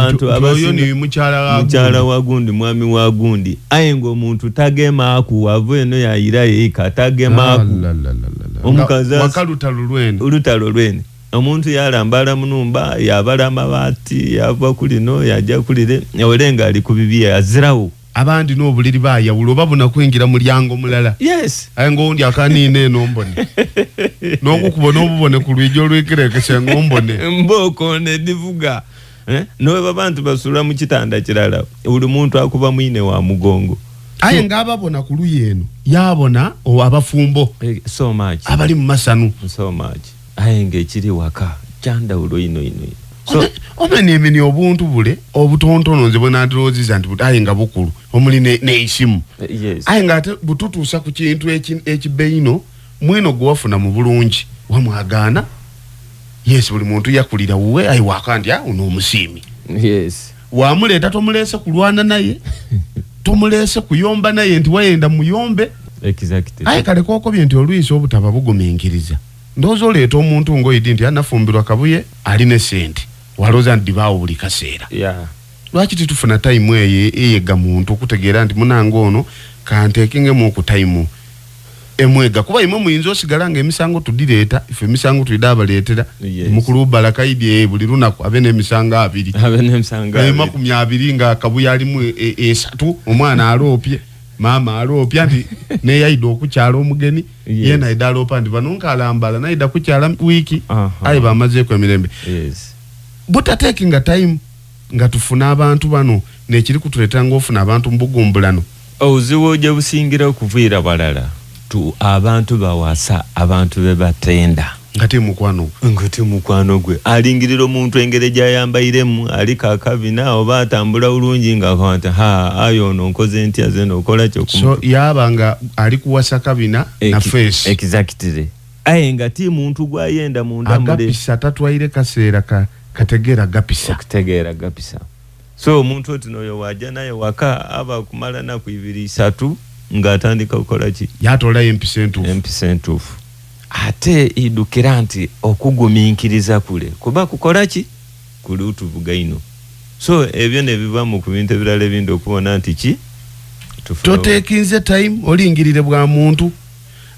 abantu abayo ni mukyala wa gundi mwami wa gundi ayengo omuntu tagema aku wave no yayira yika tagema aku omukazi wakalutalo lwene omuntu yalambala munumba yabala amabati yava kulino yajja kulire yawerenga ali kubibiya yazirawo abandi n'obuliri bayawulo babona kwingira mulyango mulala yes ayengo ndi akanine nombone n'okukubona obubone ku lwijjo lw'ekerekese ngombone mboko ne divuga no babantu basula mu kitanda kirala buli muntu akuba mwine wa mugongo aye ngababona ku luyeno yabona abafumbo so much abali mu masanu so much aye ngekiri waka kyanda ulo ino so omene obuntu bule obutontono nze bona ndroziza nti aye nga bukulu omuli ne isimu yes aye ngate bututusa ku kintu ekibeino mwino gwafuna mu bulungi wamwagana yes buli muntu yakulira uwe ayi wakandya uno omusimi yes wamuleta tomulese kulwana naye tomulese kuyomba naye nti wayenda muyombe exactly ayi kale koko bintu olwisi obutaba bugumengiriza ndozo leto omuntu ngoyidi nti anafumbirwa kabuye ali ne sente waloza ndibawo buli kaseera yeah lwaki titufuna time eyega muntu okutegeera nti munango ono kantekinge mu ku time emwega kuba imwe muyinzo sigalanga emisango tudireeta ife emisango tuyidaba leetera mukulu balakaidi buli lunaku abene emisanga abiri makumi abiri nga kabuya alimu esatu omwana alopye mama alopya nti ne yaido okukyala omugeni yena idalopa ndi banonka alambala naida kukyala wiki ayi bamaze ku emirembe yes butatekinga time nga tufuna abantu bano nekiri kutuleeta ngofuna abantu mbugumbulano oziwo je busingira okuviira balala tu abantu bawasa abantu bebatenda ngati mukwano gwe alingirira omuntu engere gyayambairemu ali kakabina oba atambula bulungi nga kwanta ayo ono nkoze ntya zeno okola kyo so yabanga ali kuwasa kabina na face exactly aye nga ti muntu gwayenda munda mule agapisa tatwaire kaseera kategera gapisa so omuntu otino yo wajja naye waka aba kumala na ku 2-3 nga atandika okola ki yatola MP% ate idukira nti okuguminkiriza kule kuba kukola ki kuli utuvuga ino so ebyo ne biva mu kubintu ebirala ebindi okubona nti ki totekinze time olingirire bwa muntu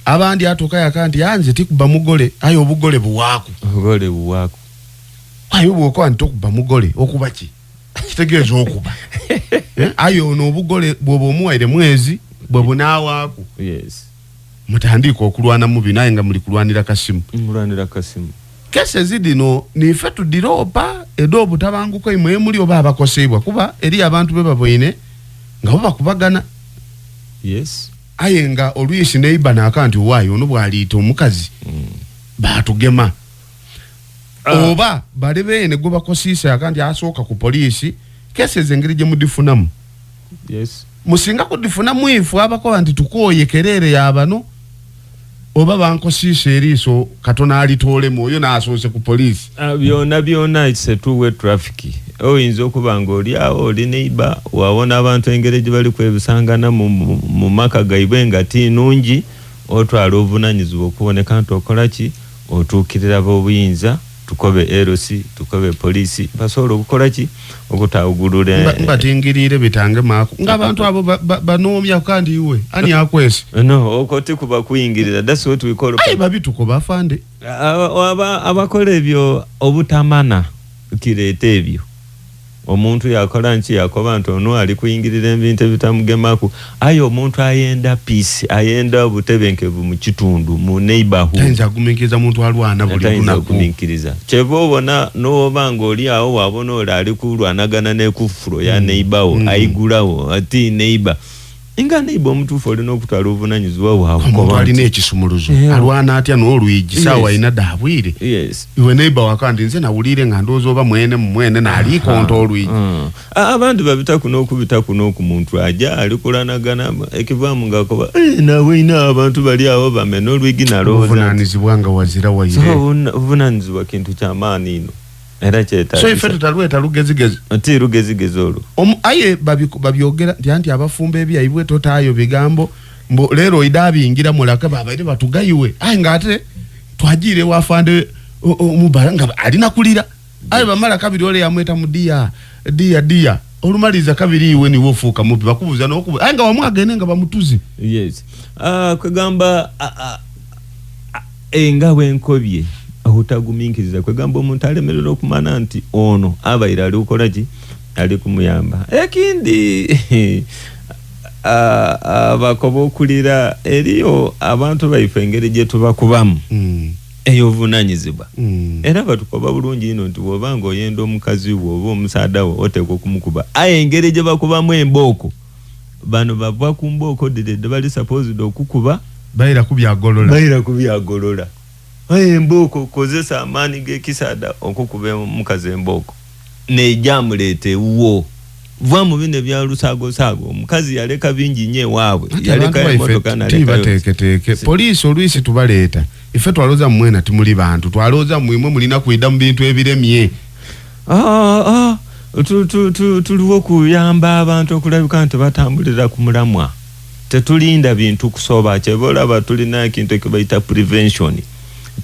abandi atoka yakanti yanze tikuba mugole ayo obugole buwaku ayo bwoko anti okuba mugole okuba ki kitegeeza okuba ayo no obugole bwobo omuwaire mwezi bwebo nawaku yes mutandika okulwana mubi naye nga muli kulwanira kasimu kese zidino nife tudiropa edo butabanguko imwe muri oba abakosebwa kuba eri abantu bebaboine nga baba kubagana yes ayenga olwisi neiba na akanti wayo ono bwalita omukazi batugema oba balebene go bakosisa akanti asoka ku police kese zengeri je mudifunamu yes musinga kudifunamu ifu abako anti tukoye kerere yabano oba bankosise eriso katona alitole moyo na asose ku police byona it's a two-way traffic oyinza okubanga oli awo oli neiba wabona abantu engereje bali kwebisangana mu maka gaibwe nga tinungi otwala obuvunanyizibwa okuboneka nti okola ki otuukirira b'obuyinza tukobe LC tukobe polisi basobola okukola ki okutawugulula mbatingirire bitange mako ngabantu abo banomya kandi iwe ani akwese no okoti kuba kuyingirira that's what we call ay babituko bafande abakola ebyo obutamana kirete ebyo omuntu yakola nchi yakoba nti ono ali kuyingirira ebintu bitamugemaku ayo omuntu ayenda peace ayenda obutebenkevu mu kitundu mu neighborhood tanza kuminkiriza muntu alwana buli lunaku kuminkiriza chevo bona no banga oli awo wabona oli ali kulwanagana ne kufuro ya neighbor ayigulawo ati neighbor inga neighbor omutufu oli n'okutwala obuvunanyizibwa bwabwe ko ali n'ekisumuluzo alwana atya n'olwigi sawa ina dabwire yes iwe neighbor wakandi nze nawulire nga ndozo oba mwene nali konto olwigi abantu babita kuno okubita kuno ku muntu aja ali kulanagana ekivamu ngakoba nawe ina abantu bali awo bamena olwigi naloza obuvunanyizibwa nga wazira wayire so obuvunanyizibwa kintu kyamaani ino era cheta so ifetu talweta lugezigezi ati lugezigezi olo aye babyogera nti abafumbe ebyayibwe totayo bigambo mbo lero idabi ingira mulaka baba ide batugayiwe aye ngate twajire wafande omubaranga alina kulira aye bamala kabiri ole yamweta mudia dia olumaliza kabiri iwe niwo fuuka mubi bakubuza n'okubuza anga wamwagene nga bamutuzi. Yes. Kwegamba nga bwenkobye ahutaguminkiriza kwegamba omuntu alemerera okumana nti ono abaire ali kukola ki ali kumuyamba. Ekindi abakoba okulira eriyo abantu baife engeri gye tubakubamu ey'obuvunaanyizibwa. Era batukoba bulungi ino nti bw'obanga oyenda omukazi wo oba omusaada wo oteekwa okumukuba. Aye engeri gye bakubamu embooko bano bava ku mbooko diredde bali supposed okukuba bayira kubyagolola. Aye embooko kozesa amaani g'ekisaada okukuba omukazi embooko n'ejamuleeta ewuwo. Vwa mu bino bya lusaago omukazi yaleka bingi nnyo ewaabwe yaleka emmotoka naleka poliisi oluisi tubaleeta ife twalooza mmwena timuli bantu twalooza mwimwe mulina kwidda mu bintu ebiremye. Tuliwo okuyamba abantu okulabika nti batambulira ku mulamwa tetulinda bintu kusoba kyebolaba tulina ekintu ekibayita prevention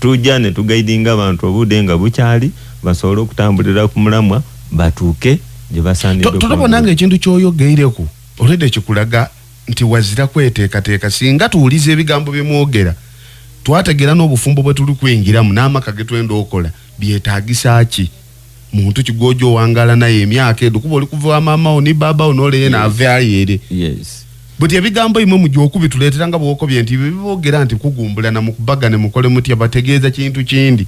tujja ne tugaidinga abantu obudde nga bukyali basobole okutambulira ku mulamwa batuuke gye basaanidde. Tulabonanga ekintu ky'oyogeireku olwedde kikulaga nti wazira kweteekateeka singa tuwuliza ebigambo bye mwogera twategeera n'obufumbo bwe tuli kwingiramu n'amaka ge twenda okola byetaagisa ki muntu kigojo wangala naye emyaka edo kuba oli kuva mama oni baba onoleye n'avaayo. Yes. Buti ebigambo imwe mu gyokubi tuleeteranga bwokobye nti bibogera nti kugumbula na mukubagane mukole mutya bategeeza kintu kindi.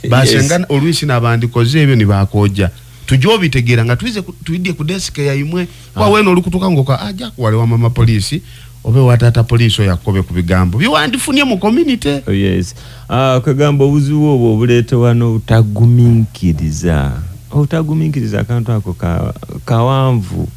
Basengana oluisi n'abandikoze ebyo ni bakoja. Tujobitegeera nga tuidye ku desk ya imwe kwa weno olukutuka ngoka aja wale wa mama polisi obe watata polisi yakobe ku bigambo biwandifunye mu community. Yes. Kagamba obuzibu obwo obuleete wano utaguminkiriza akantu ako kawanvu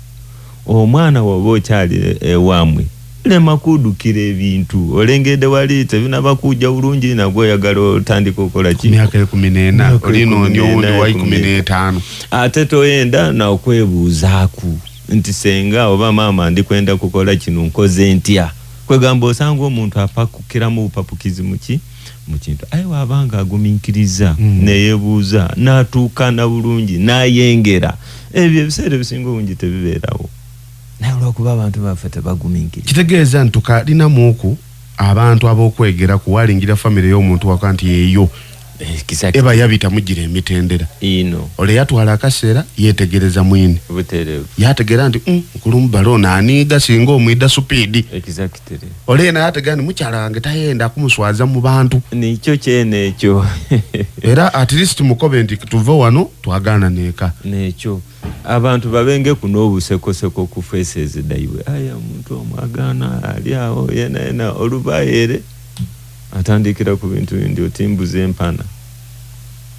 omwana waba okyali ewamwe lema kudukira ebintu olengedde wali tebinaba kujja bulungi nagwe oyagala otandika okola ki myaka 14 olino nyondi wa 15 ate toyenda na okwebuuzaaku nti senga oba maama ndikwenda kukola kino nkoze ntya kwegamba osanga omuntu apakukira mu bupapukizi muki mu kintu aye wabanga aguminkiriza neyebuuza n'atuuka na bulungi n'ayengera ebyo ebiseera ebisinga obungi tebibeerawo. Naye olw'okuba abantu baffe tebaguminkiriza kitegeeza nti tukalinamu oku abantu ab'okwegera kuwalingira famire y'omuntu waka nti yeeyo eba yabita mugira emitendera ino ole yatwala akaseera yetegereza mwini buterevu yategeera nti nkulumu balona aniiga singa omwidda supidi exactly ole na yategeera nti mukyala wange tayenda kumuswaza mu bantu nikyo kyene ekyo era at least mukobe nti tuve wano twagaana neeka nekyo abantu babenge kuno obusekoseko ku faces daiwe aya muntu omwagaana ali awo yena olubayere atandikira ku bintu bindi otimbuze empana.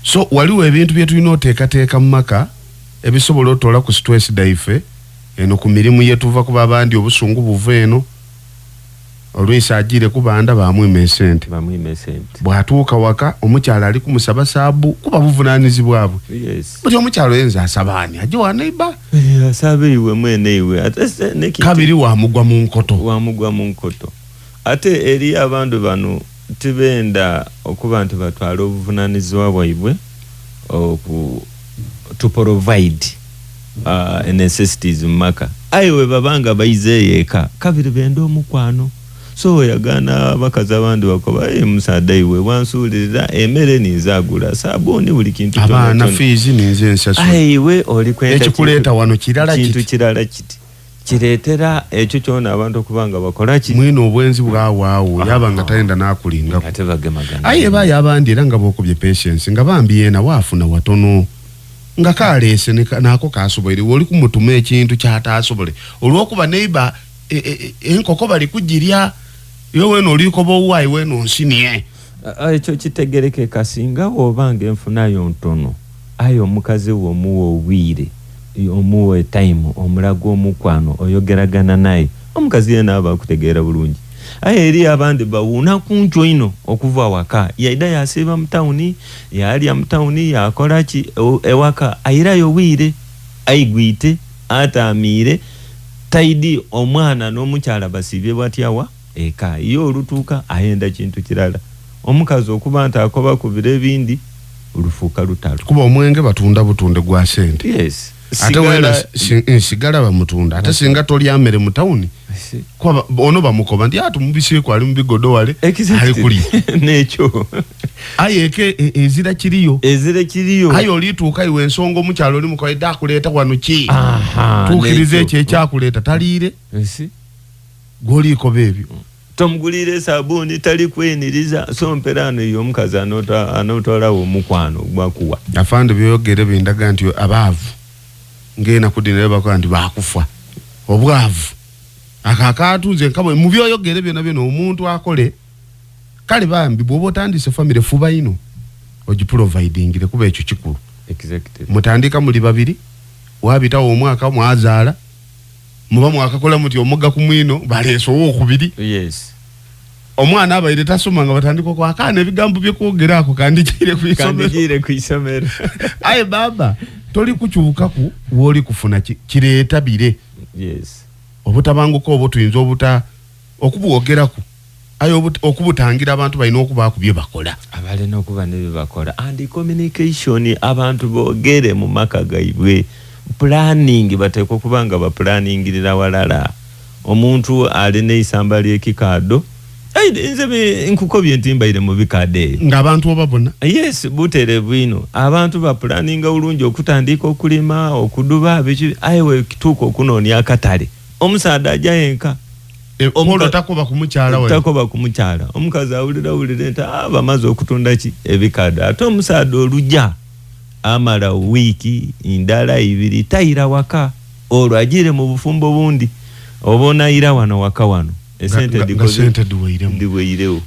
So waliwo ebintu bye tulina oteekateeka mu maka ebisobola otola ku stress daife eno ku mirimu yetuva kuba abandi obusungu buva eno olwisa agire kubanda bamwime esente bwatuuka waka omukyala ali kumusaba saabu kuba buvunaanyizibwa bwe. Yes. Buti omukyala oyenza asabaani ajje wa neighbor asabe iwe mwene iwe kabiri wamugwa mu nkoto ate eri abantu bano tibenda okuba nti batwala obuvunaanyizibwa bwaibwe to provide necessities mu maka aye we babanga bayize eka kabiri benda omukwano so yagana bakazi abandi bakoba musaada iwe wansuulirira emmere ninzagula sabuni buli kintu abaana fiizi ninze ensaso ayiwe oli kwenda ekikuleeta wano kintu kirala kiti kireetera ekyo kyona abantu okubanga bakola ki mwino obwenzi bwawaawo yabanga tayenda n'akulingako ate bagemagana aye bayo abandi era nga bookubye patience nga bambi yena waafuna watono nga kaleese naako kasobole oli kumutuma ekintu kyataasobole olw'okuba neighbor enkoko bali kugirya yo weno olikoba owaayi weno nsiniye ekyo kitegereke kasinga obanga enfunayo ntono aye omukazi wo omuwa obwire omuwe time omulago omukwano oyogeragana naye omukazi yena aba kutegeera bulungi aye eri abandi bawuna kuncho ino okuva waka yaida yasiba mu tawuni yalya mu tawuni yakola ki ewaka ayirayo obwire ayigwite atamiire taidi omwana n'omukyala basibye batyawa eka yo olutuuka ayenda kintu kirala omukazi okuba nti akoba ku biro ebindi olufuuka lutalo kuba omwenge batunda butunde gwa sente. Yes. ate wena sigala bamutunda ate singa toli amere mu town kwa ono bamukoba ndi atumubisire kwali mu bigodo wale ali kuli necho ayeke ezira kiriyo ayo lituuka iwe ensongo mu kyalo limu kwa ida kuleta wano ki tukirize kye kyakuleta talire goli ko bebyo tomgulire sabuni tali kweniriza so mperano iyo mukazi anotola wo mukwano gwakuwa afande byogere bindaga nti abavu ngena kudinira bako ndi bakufa obwavu akakatunze nkabo mu byoyogere byona bino omuntu akole kale bambi bwobo tandise family fuba ino oji providing kuba ekyo kikulu exactly mutandika muli babiri wabita omwaka mwazala muba mwakakola muti omuga kumwino baleso wo kubiri yes omwana abaire tasoma nga batandiko kwa kana ebigambo bye kwogerako kandikire kwisomero aye baba toli kukyuka ku woli kufuna kireeta bire yes obutabanguko obutuyinza obuta okubwogerako aye okubutangira abantu balina okuba ku bye bakola abalina okuba ne bye bakola and communication abantu boogere mu maka gaibwe planning bateko kubanga ba planningirira walala omuntu alina isamba ly'ekikado nze nkukobye ntimba ile mu bikade ng'abantu obabona yes butere bwino abantu ba planninga ulungi okutandika okulima okuduba bichi ayewe kituko okunonya akatale omusaada ajayenka omulo takoba kumukyala omukazi awulira nta bamaze okutunda ki ebikade ate omusaada olujja amala wiki indala ibiri tayira waka olwajire mu bufumbo bundi obona ira wano waka wano esente duweirewo